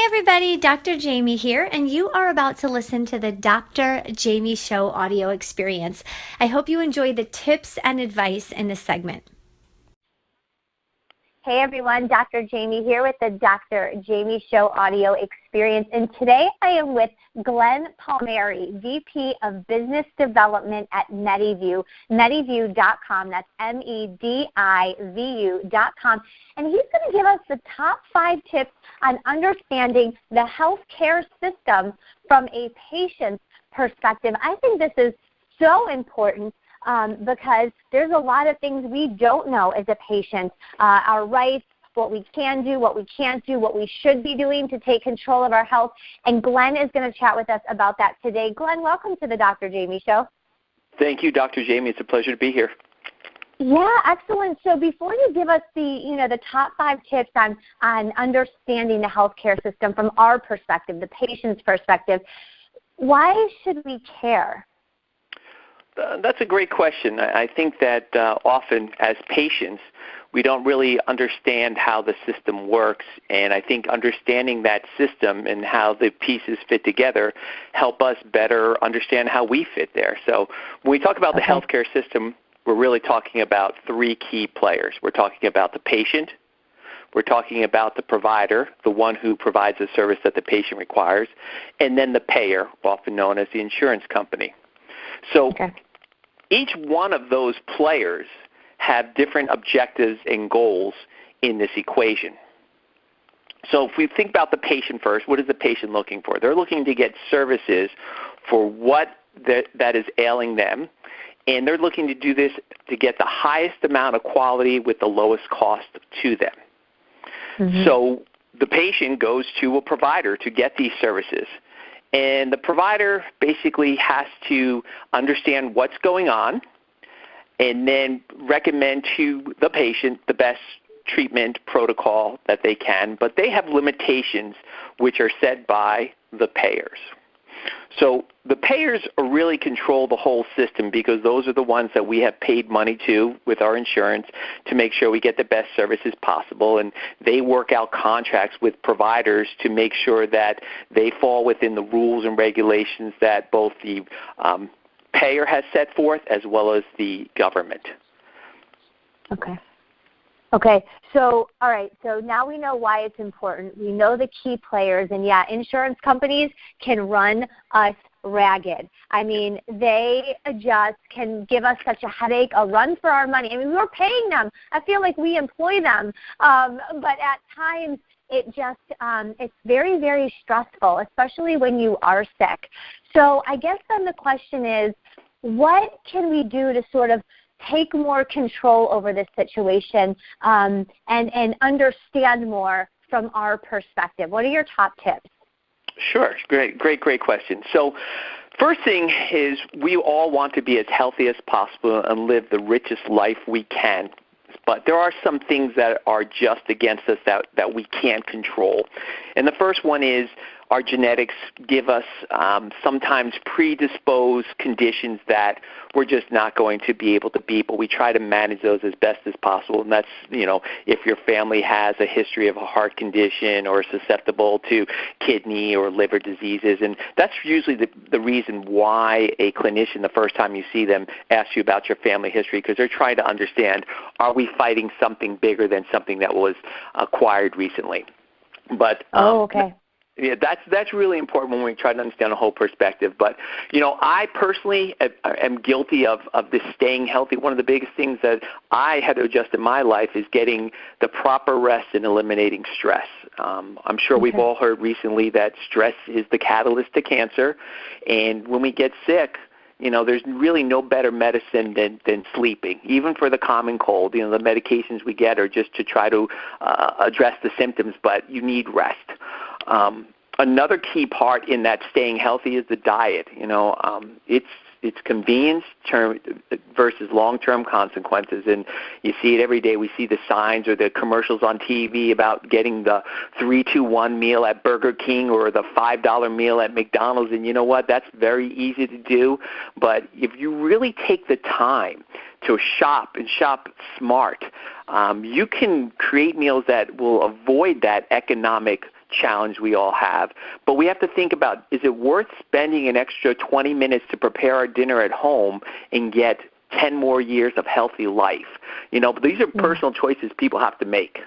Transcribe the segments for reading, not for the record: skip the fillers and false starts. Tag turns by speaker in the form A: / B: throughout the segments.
A: Hey everybody, Dr. Jaime here, and you are about to listen to the Dr. Jaime Show audio experience. I hope you enjoy the tips and advice in this segment.
B: Hey everyone, Dr. Jaime here with the Dr. Jaime Show audio experience, and today I am with Glenn Palmiere, VP of Business Development at Medivu, medivu.com. That's MEDIVU.com, and he's going to give us the top 5 tips on understanding the healthcare system from a patient's perspective. I think this is so important. Because there's a lot of things we don't know as a patient, our rights, what we can do, what we can't do, what we should be doing to take control of our health. And Glenn is going to chat with us about that today. Glenn, welcome to the Dr. Jaime Show.
C: Thank you, Dr. Jaime. It's a pleasure to be here.
B: Yeah, excellent. So before you give us the top 5 tips on understanding the healthcare system from our perspective, the patient's perspective, why should we care?
C: That's a great question. I think that often as patients, we don't really understand how the system works, and I think understanding that system and how the pieces fit together help us better understand how we fit there. So when we talk about the healthcare system, we're really talking about 3 key players. We're talking about the patient, we're talking about the provider, the one who provides the service that the patient requires, and then the payer, often known as the insurance company. So each one of those players have different objectives and goals in this equation. So if we think about the patient first, what is the patient looking for? They're looking to get services for what that is ailing them, and they're looking to do this to get the highest amount of quality with the lowest cost to them. Mm-hmm. So the patient goes to a provider to get these services. And the provider basically has to understand what's going on and then recommend to the patient the best treatment protocol that they can, but they have limitations which are set by the payers. So the payers really control the whole system because those are the ones that we have paid money to with our insurance to make sure we get the best services possible, and they work out contracts with providers to make sure that they fall within the rules and regulations that both the payer has set forth as well as the government.
B: Okay, so, all right, so now we know why it's important. We know the key players, and yeah, insurance companies can run us ragged. I mean, they just can give us such a headache, a run for our money. I mean, we're paying them. I feel like we employ them, but at times it just, it's very, very stressful, especially when you are sick. So I guess then the question is, what can we do to sort of take more control over this situation and understand more from our perspective? What are your top tips?
C: Sure. Great question. So first thing is we all want to be as healthy as possible and live the richest life we can. But there are some things that are just against us that we can't control. And the first one is our genetics give us sometimes predisposed conditions that we're just not going to be able to beat, but we try to manage those as best as possible. And that's, if your family has a history of a heart condition or susceptible to kidney or liver diseases. And that's usually the reason why a clinician, the first time you see them, asks you about your family history, because they're trying to understand, are we fighting something bigger than something that was acquired recently? But yeah, that's really important when we try to understand the whole perspective. But, I personally am guilty of this staying healthy. One of the biggest things that I had to adjust in my life is getting the proper rest and eliminating stress. I'm sure we've all heard recently that stress is the catalyst to cancer. And when we get sick, there's really no better medicine than sleeping, even for the common cold. The medications we get are just to try to address the symptoms, but you need rest. Another key part in that staying healthy is the diet. It's convenience versus long-term consequences, and you see it every day. We see the signs or the commercials on TV about getting the 3-2-1 meal at Burger King or the $5 meal at McDonald's, and you know what? That's very easy to do, but if you really take the time to shop and shop smart, you can create meals that will avoid that economic challenge we all have. But we have to think about, is it worth spending an extra 20 minutes to prepare our dinner at home and get 10 more years of healthy life? But these are personal choices people have to make.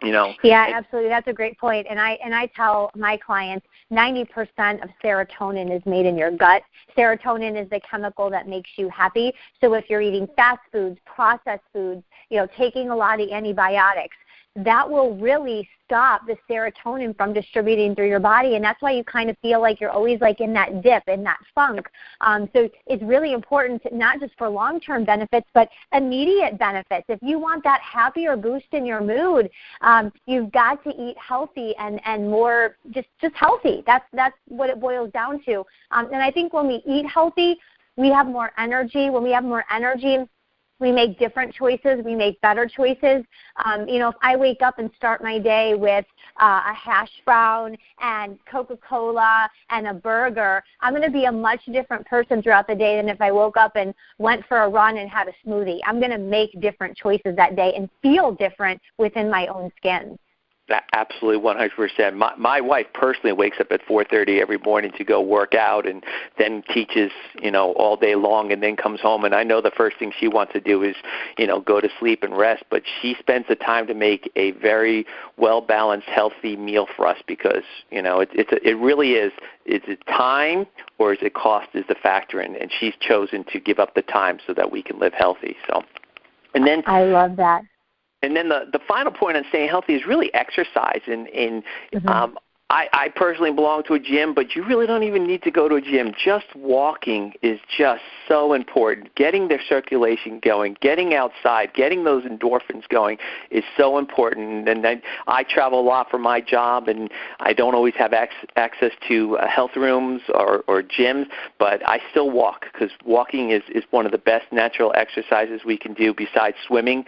B: Yeah, absolutely. That's a great point. And I tell my clients 90% of serotonin is made in your gut. Serotonin is the chemical that makes you happy. So if you're eating fast foods, processed foods, taking a lot of antibiotics, that will really stop the serotonin from distributing through your body, and that's why you kind of feel like you're always like in that dip, in that funk. So it's really important, not just for long-term benefits, but immediate benefits. If you want that happier boost in your mood, you've got to eat healthy and more just healthy. That's what it boils down to. And I think when we eat healthy, we have more energy. When we have more energy, we make different choices. We make better choices. If I wake up and start my day with a hash brown and Coca-Cola and a burger, I'm going to be a much different person throughout the day than if I woke up and went for a run and had a smoothie. I'm going to make different choices that day and feel different within my own skin.
C: Absolutely, 100%. My wife personally wakes up at 4:30 every morning to go work out, and then teaches, all day long, and then comes home. And I know the first thing she wants to do is, go to sleep and rest. But she spends the time to make a very well-balanced, healthy meal for us because, it really is. Is it time or is it cost is the factor? And she's chosen to give up the time so that we can live healthy. So, and then
B: I love that.
C: And then the final point on staying healthy is really exercise. And I personally belong to a gym, but you really don't even need to go to a gym. Just walking is just so important. Getting their circulation going, getting outside, getting those endorphins going is so important. And then I travel a lot for my job, and I don't always have access to health rooms or gyms, but I still walk because walking is one of the best natural exercises we can do besides swimming.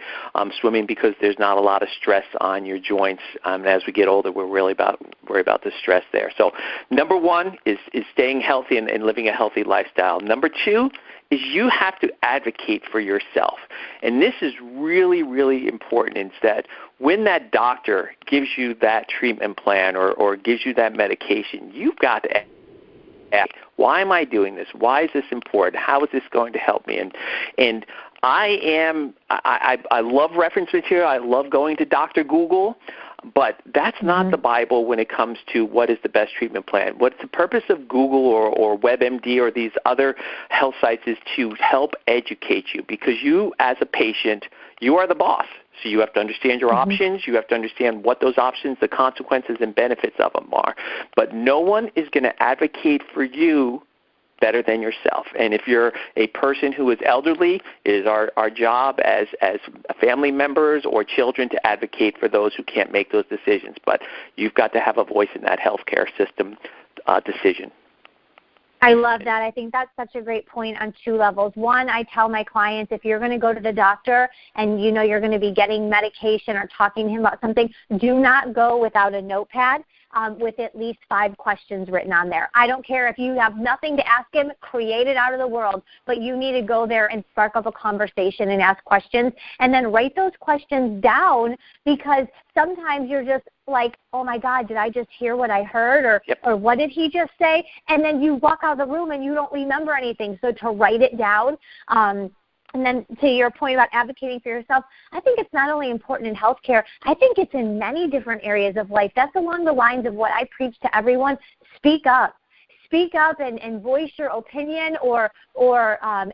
C: Swimming because there's not a lot of stress on your joints. And as we get older, we're really worry about the stress there. So number one is staying healthy and living a healthy lifestyle. Number two is you have to advocate for yourself. And this is really, really important, is that when that doctor gives you that treatment plan or gives you that medication, you've got to ask, why am I doing this? Why is this important? How is this going to help me? And I love reference material. I love going to Dr. Google. But that's not the Bible when it comes to what is the best treatment plan. What's the purpose of Google or WebMD or these other health sites is to help educate you, because you as a patient, you are the boss. So you have to understand your options. You have to understand what those options, the consequences and benefits of them are. But no one is going to advocate for you better than yourself. And if you're a person who is elderly, it is our job as family members or children to advocate for those who can't make those decisions. But you've got to have a voice in that healthcare system decision.
B: I love that. I think that's such a great point on two levels. One, I tell my clients, if you're going to go to the doctor and you're going to be getting medication or talking to him about something, do not go without a notepad with at least 5 questions written on there. I don't care if you have nothing to ask him, create it out of the world, but you need to go there and spark up a conversation and ask questions, and then write those questions down, because sometimes you're just like, oh my God, did I just hear what I heard, or what did he just say? And then you walk out of the room and you don't remember anything. So to write it down, and then to your point about advocating for yourself, I think it's not only important in healthcare, I think it's in many different areas of life. That's along the lines of what I preach to everyone. Speak up. Speak up and voice your opinion or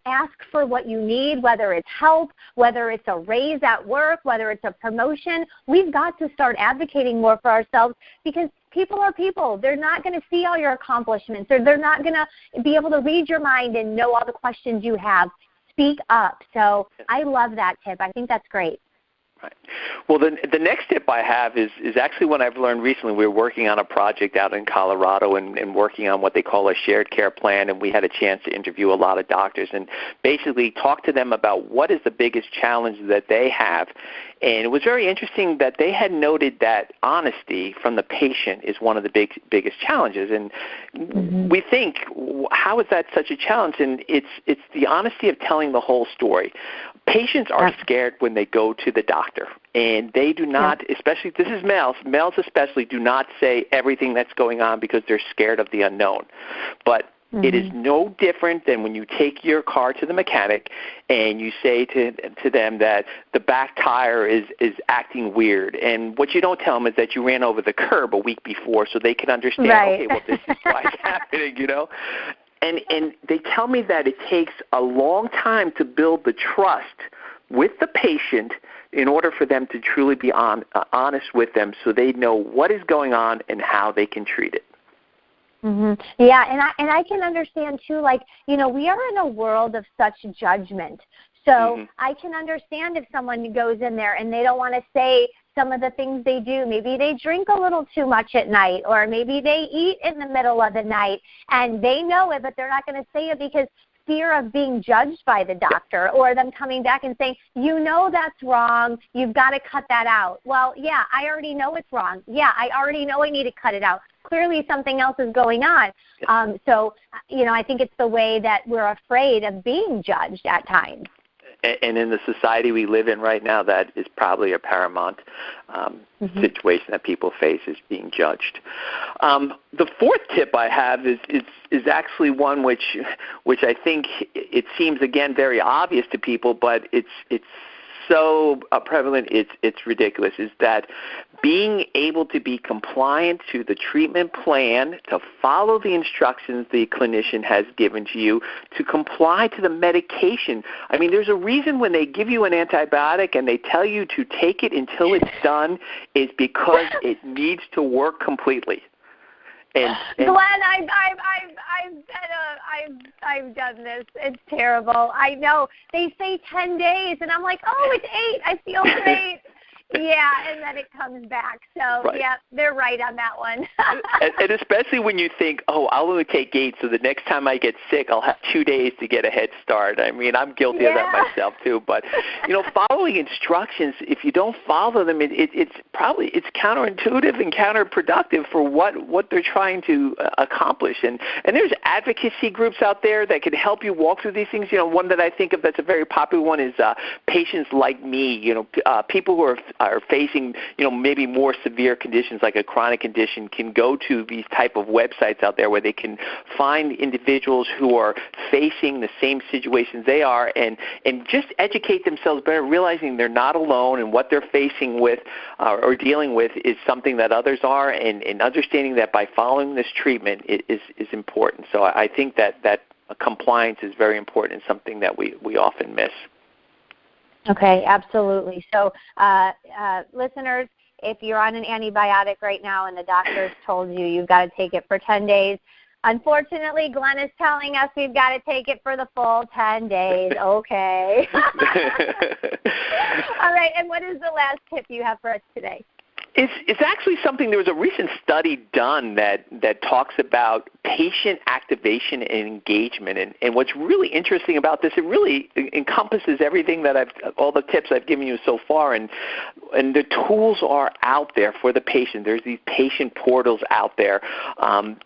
B: ask for what you need, whether it's help, whether it's a raise at work, whether it's a promotion. We've got to start advocating more for ourselves, because people are people. They're not going to see all your accomplishments, or they're not going to be able to read your mind and know all the questions you have. Speak up. So I love that tip. I think that's great.
C: Right. Well, the next tip I have is actually one I've learned recently. We were working on a project out in Colorado and working on what they call a shared care plan, and we had a chance to interview a lot of doctors and basically talk to them about what is the biggest challenge that they have. And it was very interesting that they had noted that honesty from the patient is one of the biggest challenges. And we think, how is that such a challenge? And it's the honesty of telling the whole story. Patients are scared when they go to the doctor, and they do not, especially, this is males especially, do not say everything that's going on because they're scared of the unknown. But it is no different than when you take your car to the mechanic and you say to them that the back tire is acting weird. And what you don't tell them is that you ran over the curb a week before, so they can understand, okay, well, this is why it's happening, you know. And they tell me that it takes a long time to build the trust with the patient in order for them to truly be honest with them so they know what is going on and how they can treat it.
B: Yeah, and I can understand, too, like, you know, we are in a world of such judgment. So I can understand if someone goes in there and they don't want to say some of the things they do. Maybe they drink a little too much at night, or maybe they eat in the middle of the night, and they know it, but they're not going to say it because fear of being judged by the doctor, or them coming back and saying, you know that's wrong, you've got to cut that out. Well, yeah, I already know it's wrong. Yeah, I already know I need to cut it out. Clearly something else is going on. So, you know, I think it's the way that we're afraid of being judged at times.
C: And in the society we live in right now, that is probably a paramount situation that people face, is being judged. The fourth tip I have is actually one which I think it seems, again, very obvious to people, but it's so prevalent it's ridiculous, is that being able to be compliant to the treatment plan, to follow the instructions the clinician has given to you, to comply to the medication. I mean, there's a reason when they give you an antibiotic and they tell you to take it until it's done, is because it needs to work completely. And
B: Glenn, I've done this. It's terrible. I know. They say 10 days, and I'm like, oh, it's 8. I feel great. Yeah, and then it comes back. So, yeah, they're right on that one.
C: and especially when you think, oh, I'll only take 8, so the next time I get sick, I'll have 2 days to get a head start. I mean, I'm guilty of that myself, too. But, you know, following instructions, if you don't follow them, it's counterintuitive and counterproductive for what they're trying to accomplish. And there's advocacy groups out there that can help you walk through these things. You know, one that I think of that's a very popular one is Patients Like Me. You know, people who are facing, you know, maybe more severe conditions like a chronic condition can go to these type of websites out there where they can find individuals who are facing the same situations they are, and just educate themselves better, realizing they're not alone, and what they're facing with or dealing with is something that others are, and understanding that by following this treatment is important. So I think that compliance is very important and something that we often miss.
B: Okay, absolutely. So, listeners, if you're on an antibiotic right now and the doctor's told you you've got to take it for 10 days, unfortunately, Glenn is telling us we've got to take it for the full 10 days. Okay. All right, and what is the last tip you have for us today?
C: It's actually something, there was a recent study done that talks about patient activation and engagement. And what's really interesting about this, it really encompasses everything that all the tips I've given you so far. And the tools are out there for the patient. There's these patient portals out there.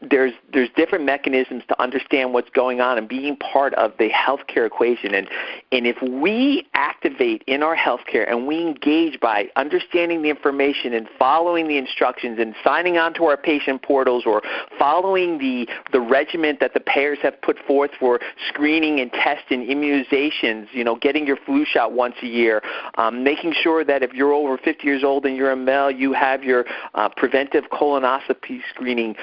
C: There's different mechanisms to understand what's going on and being part of the healthcare equation. And if we activate in our healthcare and we engage by understanding the information and following the instructions and signing on to our patient portals, or following the regimen that the payers have put forth for screening and testing, immunizations, you know, getting your flu shot once a year, making sure that if you're over 50 years old and you're a male, you have your preventive colonoscopy screening.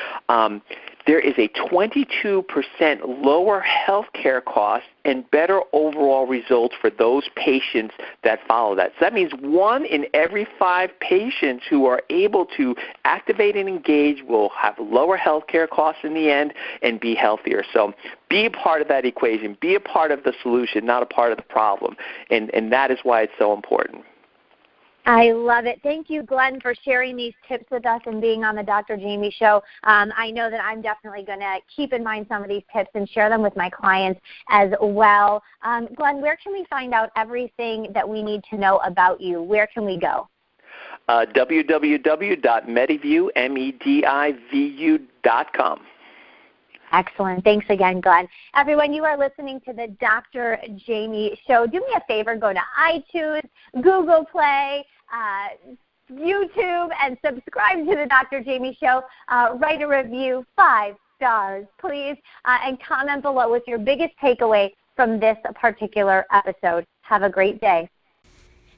C: There is a 22% lower health care cost and better overall results for those patients that follow that. So that means 1 in every 5 patients who are able to activate and engage will have lower health care costs in the end and be healthier. So be a part of that equation. Be a part of the solution, not a part of the problem. And that is why it's so important.
B: I love it. Thank you, Glenn, for sharing these tips with us and being on the Dr. Jaime Show. I know that I'm definitely going to keep in mind some of these tips and share them with my clients as well. Glenn, where can we find out everything that we need to know about you? Where can we go?
C: www.medivu.com.
B: Excellent. Thanks again, Glenn. Everyone, you are listening to the Dr. Jaime Show. Do me a favor, go to iTunes, Google Play, YouTube, and subscribe to the Dr. Jaime Show. Write a review, 5 stars, please, and comment below with your biggest takeaway from this particular episode. Have a great day.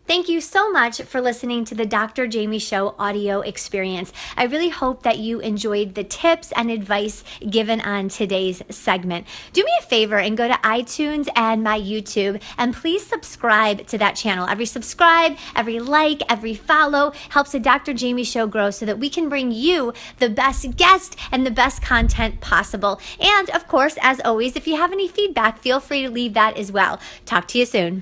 A: Thank you so much for listening to the Dr. Jaime Show audio experience. I really hope that you enjoyed the tips and advice given on today's segment. Do me a favor and go to iTunes and my YouTube, and please subscribe to that channel. Every subscribe, every like, every follow helps the Dr. Jaime Show grow so that we can bring you the best guest and the best content possible. And of course, as always, if you have any feedback, feel free to leave that as well. Talk to you soon.